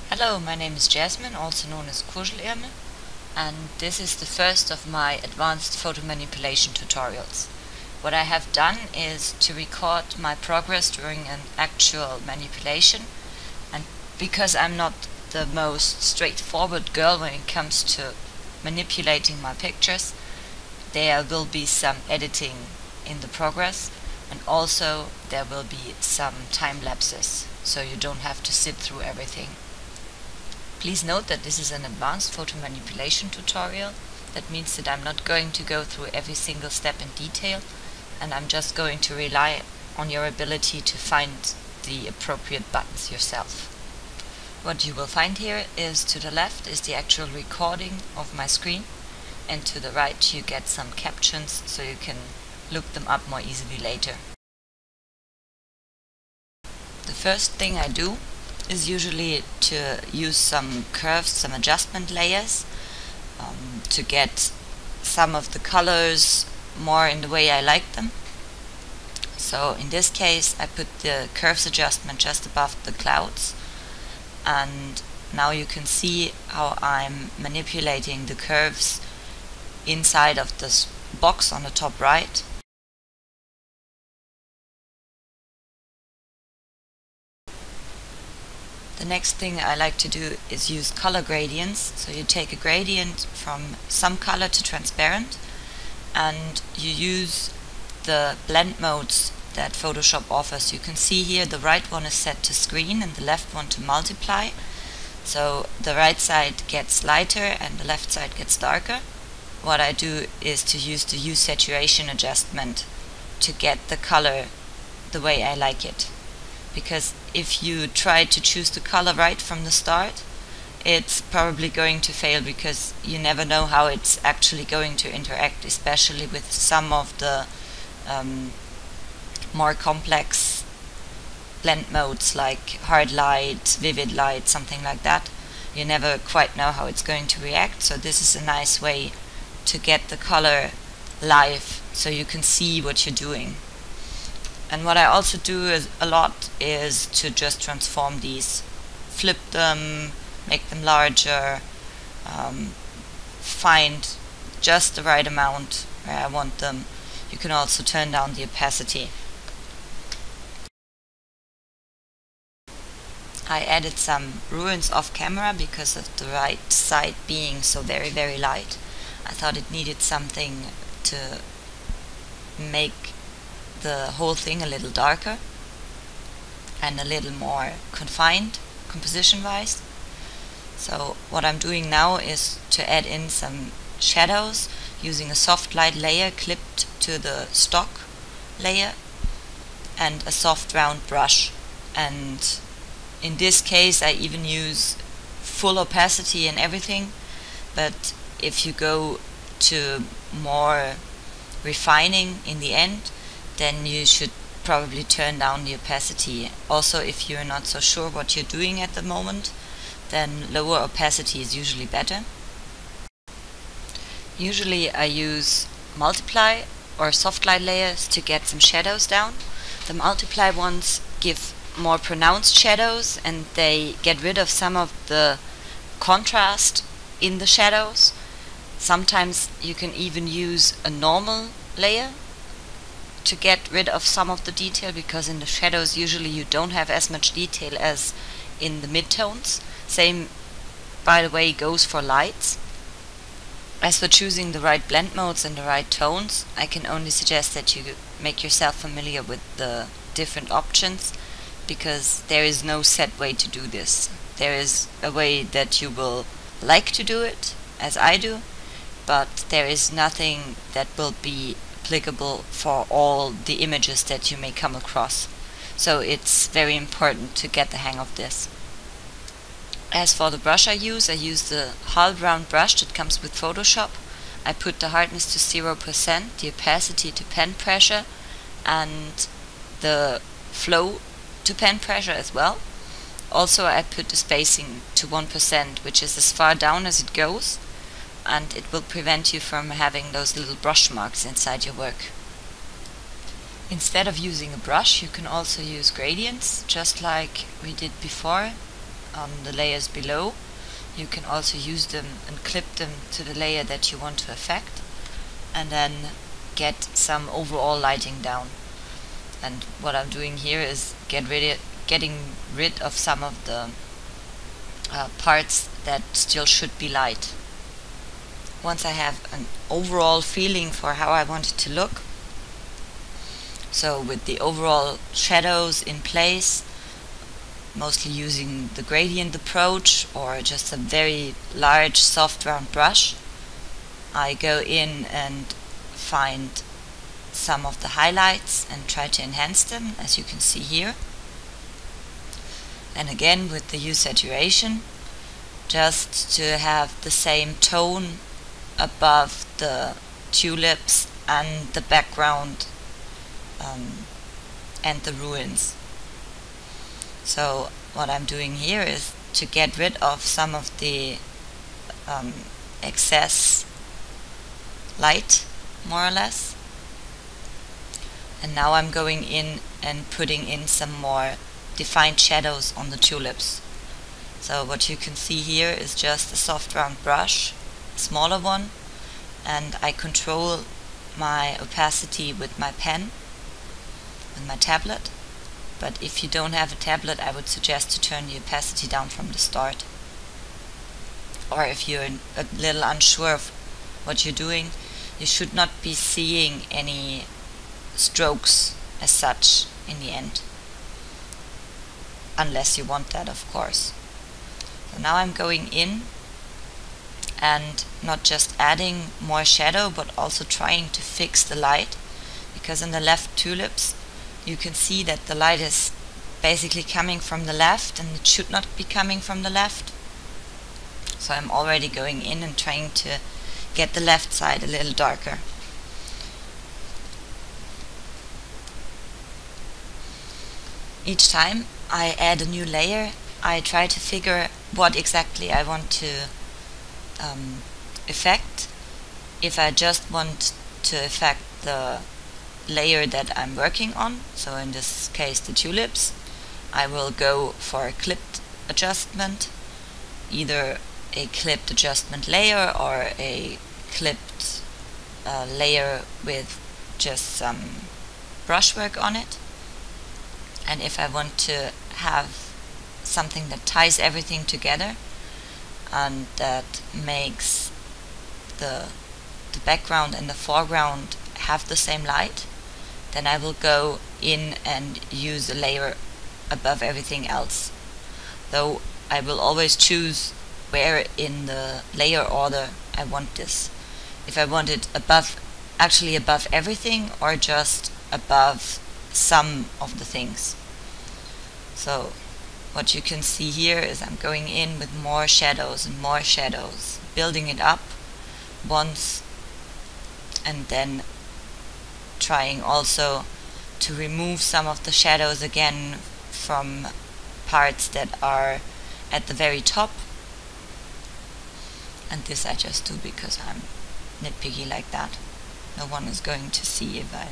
Hello, my name is Jasmine, also known as Kuschelärmel, and this is the first of my advanced photo manipulation tutorials. What I have done is to record my progress during an actual manipulation, and because I'm not the most straightforward girl when it comes to manipulating my pictures, there will be some editing in the progress, and also there will be some time lapses, so you don't have to sit through everything. Please note that this is an advanced photo manipulation tutorial. That means that I'm not going to go through every single step in detail, and I'm just going to rely on your ability to find the appropriate buttons yourself. What you will find here is, to the left is the actual recording of my screen, and to the right you get some captions so you can look them up more easily later. The first thing I do is usually to use some curves, some adjustment layers, to get some of the colors more in the way I like them. So in this case I put the curves adjustment just above the clouds, and now you can see how I'm manipulating the curves inside of this box on the top right. The next thing I like to do is use color gradients. So you take a gradient from some color to transparent, and you use the blend modes that Photoshop offers. You can see here the right one is set to screen and the left one to multiply. So the right side gets lighter and the left side gets darker. What I do is to use the hue saturation adjustment to get the color the way I like it. Because if you try to choose the color right from the start, it's probably going to fail, because you never know how it's actually going to interact, especially with some of the more complex blend modes like hard light, vivid light, something like that. You never quite know how it's going to react, so this is a nice way to get the color live so you can see what you're doing. And what I also do a lot is to just transform these, flip them, make them larger, find just the right amount where I want them. You can also turn down the opacity. I added some ruins off camera because of the right side being so very, very light. I thought it needed something to make the whole thing a little darker and a little more confined composition wise. So what I'm doing now is to add in some shadows using a soft light layer clipped to the stock layer and a soft round brush. And in this case I even use full opacity and everything, but if you go to more refining in the end, then you should probably turn down the opacity. Also, if you're not so sure what you're doing at the moment, then lower opacity is usually better. Usually I use multiply or soft light layers to get some shadows down. The multiply ones give more pronounced shadows and they get rid of some of the contrast in the shadows. Sometimes you can even use a normal layer to get rid of some of the detail, because in the shadows usually you don't have as much detail as in the midtones. Same, by the way, goes for lights. As for choosing the right blend modes and the right tones, I can only suggest that you make yourself familiar with the different options, because there is no set way to do this. There is a way that you will like to do it, as I do, but there is nothing that will be applicable for all the images that you may come across. So it's very important to get the hang of this. As for the brush I use the hull round brush that comes with Photoshop. I put the hardness to 0%, the opacity to pen pressure, and the flow to pen pressure as well. Also I put the spacing to 1%, which is as far down as it goes, and it will prevent you from having those little brush marks inside your work. Instead of using a brush, you can also use gradients, just like we did before. on the layers below. You can also use them and clip them to the layer that you want to affect, and then get some overall lighting down. And what I'm doing here is getting rid of some of the parts that still should be light. Once I have an overall feeling for how I want it to look, so with the overall shadows in place, mostly using the gradient approach or just a very large soft round brush, I go in and find some of the highlights and try to enhance them, as you can see here. And again with the hue saturation, just to have the same tone above the tulips and the background and the ruins. So what I'm doing here is to get rid of some of the excess light, more or less. And now I'm going in and putting in some more defined shadows on the tulips. So what you can see here is just a soft round brush, a smaller one, and I control my opacity with my pen, with my tablet. But if you don't have a tablet, I would suggest to turn the opacity down from the start. Or if you're a little unsure of what you're doing, you should not be seeing any strokes as such in the end. Unless you want that, of course. So now I'm going in and not just adding more shadow, but also trying to fix the light. Because in the left tulips, you can see that the light is basically coming from the left, and it should not be coming from the left. So I'm already going in and trying to get the left side a little darker. Each time I add a new layer, I try to figure what exactly I want to affect. If I just want to affect the layer that I'm working on, so in this case the tulips, I will go for a clipped adjustment, either a clipped adjustment layer or a clipped layer with just some brushwork on it. And if I want to have something that ties everything together and that makes the background and the foreground have the same light, then I will go in and use a layer above everything else. Though I will always choose where in the layer order I want this. If I want it actually above everything, or just above some of the things. So what you can see here is I'm going in with more shadows and more shadows, building it up once, and then trying also to remove some of the shadows again from parts that are at the very top. And this I just do because I'm nitpicky like that. No one is going to see if I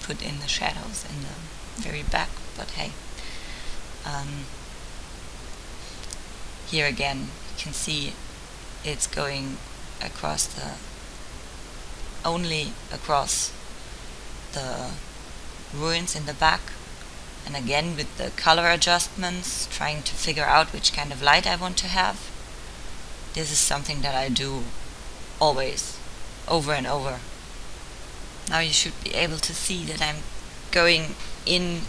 put in the shadows in the very back, but hey. Here again you can see it's going across only across the ruins in the back, and again with the color adjustments, trying to figure out which kind of light I want to have. This is something that I do always, over and over. Now you should be able to see that I'm going in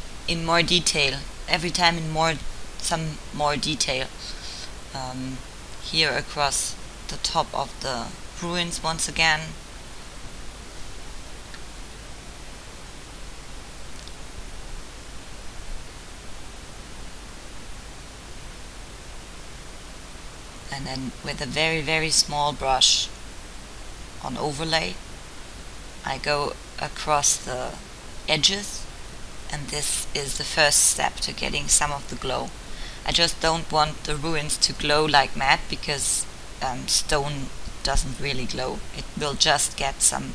more detail, every time in some more detail. Here across the top of the ruins once again. And then with a very, very small brush on overlay, I go across the edges, and this is the first step to getting some of the glow. I just don't want the ruins to glow like mad, because stone doesn't really glow. It will just get some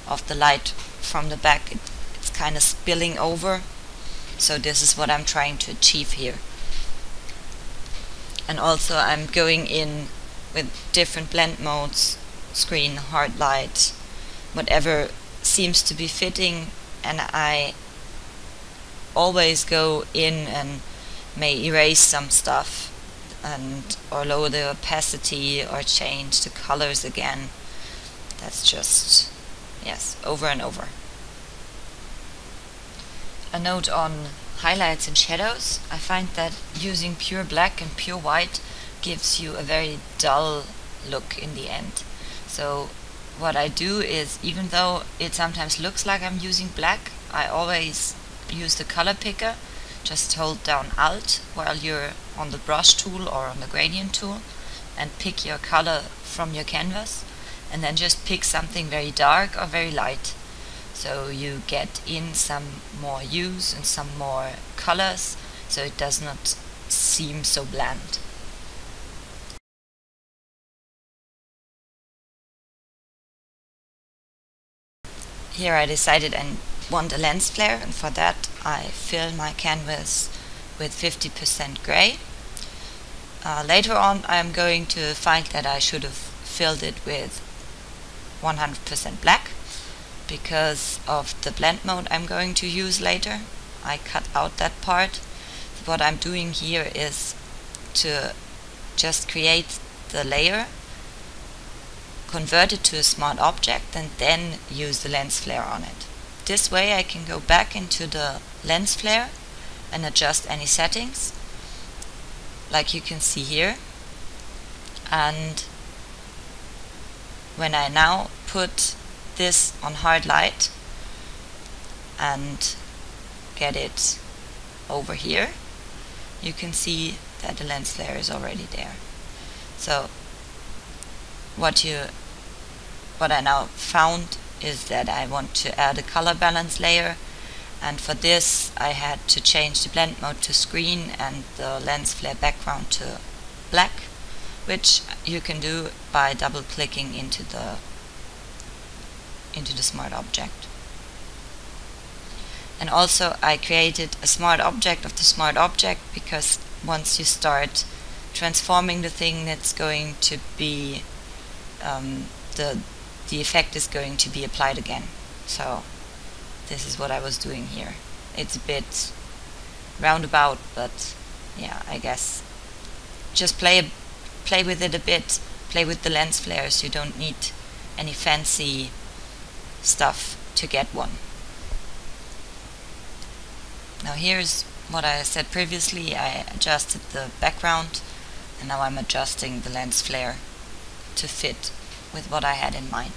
of the light from the back. It's kind of spilling over. So this is what I'm trying to achieve here. And also I'm going in with different blend modes, screen, hard light, whatever seems to be fitting, and I always go in and may erase some stuff and or lower the opacity or change the colors again. That's just, yes, over and over. A note on highlights and shadows. I find that using pure black and pure white gives you a very dull look in the end. So what I do is, even though it sometimes looks like I'm using black, I always use the color picker. Just hold down Alt while you're on the brush tool or on the gradient tool and pick your color from your canvas, and then just pick something very dark or very light. So you get in some more hues and some more colors, so it does not seem so bland. Here I decided I want a lens flare, and for that I fill my canvas with 50% gray. Later on I'm going to find that I should have filled it with 100% black because of the blend mode I'm going to use later. I cut out that part. What I'm doing here is to just create the layer, convert it to a smart object, and then use the lens flare on it. This way I can go back into the lens flare and adjust any settings, like you can see here. And when I now put this on hard light and get it over here, you can see that the lens flare is already there. So what I now found is that I want to add a color balance layer, and for this I had to change the blend mode to screen and the lens flare background to black, which you can do by double clicking into the smart object. And also I created a smart object of the smart object, because once you start transforming the thing, that's going to be the effect is going to be applied again. So this is what I was doing here. It's a bit roundabout, but yeah, I guess just play with it a bit, play with the lens flares. You don't need any fancy stuff to get one. Now here's what I said previously. I adjusted the background, and now I'm adjusting the lens flare to fit with what I had in mind.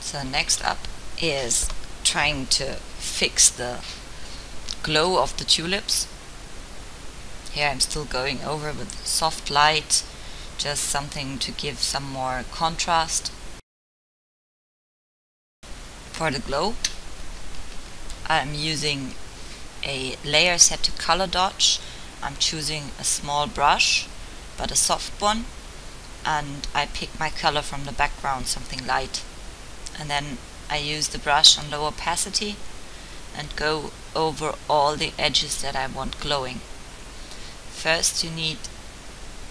So next up is trying to fix the glow of the tulips. Here I'm still going over with soft light, just something to give some more contrast. For the glow, I'm using a layer set to color dodge. I'm choosing a small brush, but a soft one, and I pick my color from the background, something light. And then I use the brush on low opacity and go over all the edges that I want glowing. First you need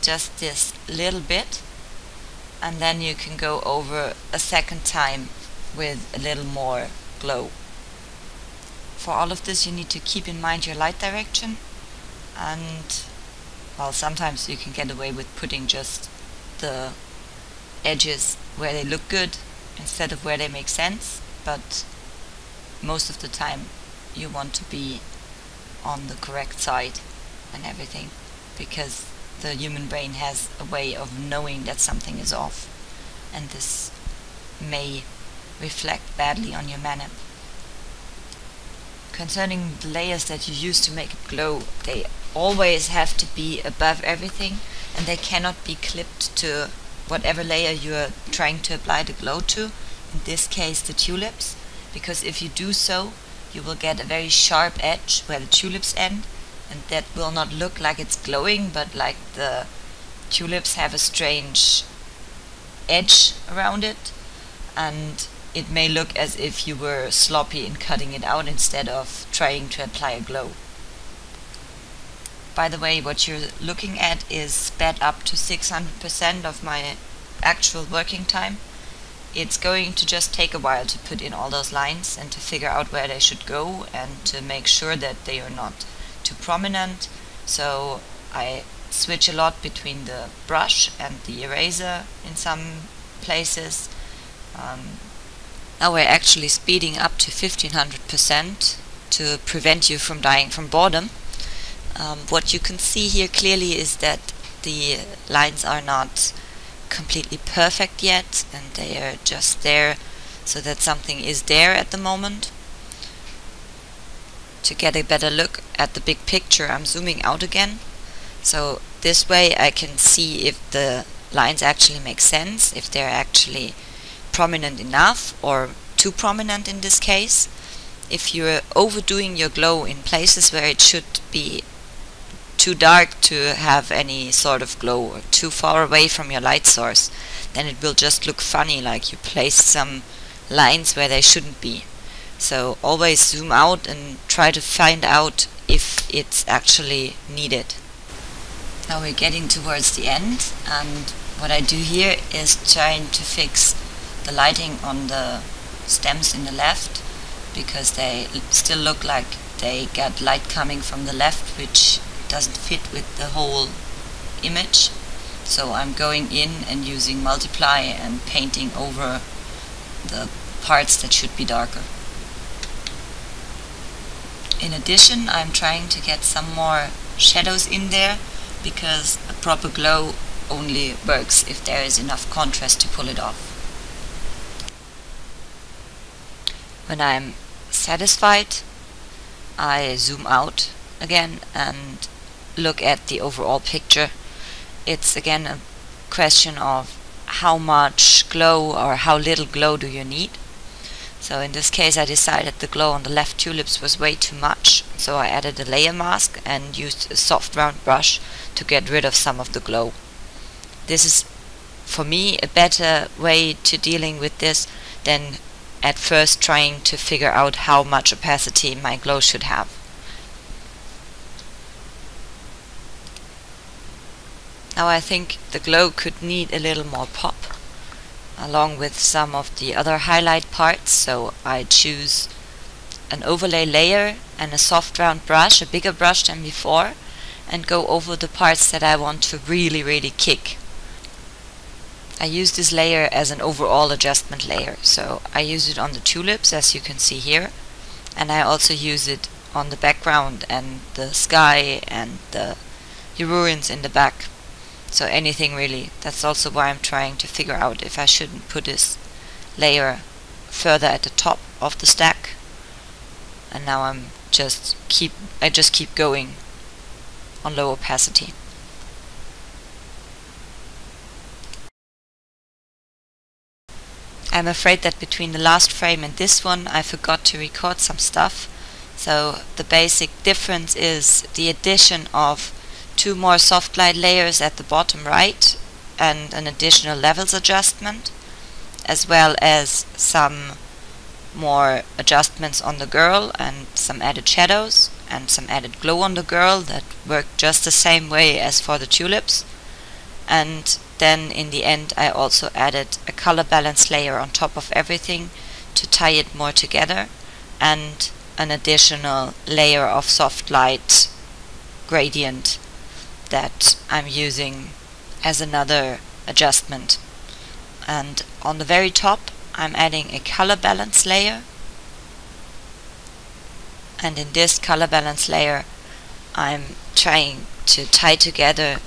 just this little bit, and then you can go over a second time with a little more glow. For all of this you need to keep in mind your light direction, and well, sometimes you can get away with putting just the edges where they look good instead of where they make sense, but most of the time you want to be on the correct side and everything, because the human brain has a way of knowing that something is off, and this may reflect badly on your manip. Concerning the layers that you use to make it glow, they always have to be above everything, and they cannot be clipped to whatever layer you are trying to apply the glow to, in this case the tulips, because if you do so you will get a very sharp edge where the tulips end, and that will not look like it's glowing, but like the tulips have a strange edge around it, and it may look as if you were sloppy in cutting it out instead of trying to apply a glow. by the way, what you're looking at is sped up to 600% of my actual working time. It's going to just take a while to put in all those lines and to figure out where they should go and to make sure that they are not too prominent. So I switch a lot between the brush and the eraser in some places. Now we're actually speeding up to 1500% to prevent you from dying from boredom. What you can see here clearly is that the lines are not completely perfect yet, and they are just there so that something is there at the moment. To get a better look at the big picture, I'm zooming out again, so this way I can see if the lines actually make sense, if they're actually prominent enough or too prominent in this case. If you're overdoing your glow in places where it should be too dark to have any sort of glow or too far away from your light source, then it will just look funny, like you placed some lines where they shouldn't be. So always zoom out and try to find out if it's actually needed. Now we're getting towards the end, and what I do here is trying to fix the lighting on the stems in the left, because they still look like they get light coming from the left, which doesn't fit with the whole image. So I'm going in and using multiply and painting over the parts that should be darker. In addition, I'm trying to get some more shadows in there, because a proper glow only works if there is enough contrast to pull it off. When I'm satisfied, I zoom out again and look at the overall picture. It's again a question of how much glow or how little glow do you need. So in this case I decided the glow on the left tulips was way too much, so I added a layer mask and used a soft round brush to get rid of some of the glow. This is for me a better way to dealing with this than at first trying to figure out how much opacity my glow should have. Now I think the glow could need a little more pop, along with some of the other highlight parts, so I choose an overlay layer and a soft round brush, a bigger brush than before, and go over the parts that I want to really kick. I use this layer as an overall adjustment layer, so I use it on the tulips, as you can see here, and I also use it on the background and the sky and the ruins in the back. So anything really. That's also why I'm trying to figure out if I shouldn't put this layer further at the top of the stack. And now I just keep going on low opacity. I'm afraid that between the last frame and this one I forgot to record some stuff. So the basic difference is the addition of 2 more soft light layers at the bottom right and an additional levels adjustment, as well as some more adjustments on the girl and some added shadows and some added glow on the girl that work just the same way as for the tulips. And then in the end I also added a color balance layer on top of everything to tie it more together, and an additional layer of soft light gradient that I'm using as another adjustment. And on the very top I'm adding a color balance layer, and in this color balance layer I'm trying to tie together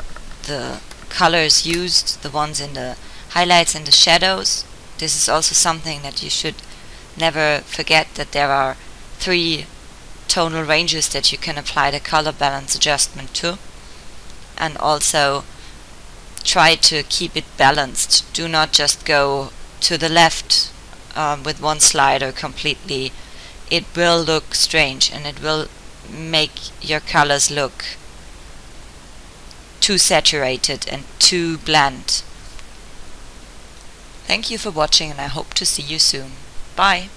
the colors used, the ones in the highlights and the shadows. This is also something that you should never forget, that there are 3 tonal ranges that you can apply the color balance adjustment to, and also try to keep it balanced. Do not just go to the left with one slider completely. It will look strange and it will make your colors look too saturated and too bland. Thank you for watching, and I hope to see you soon. Bye!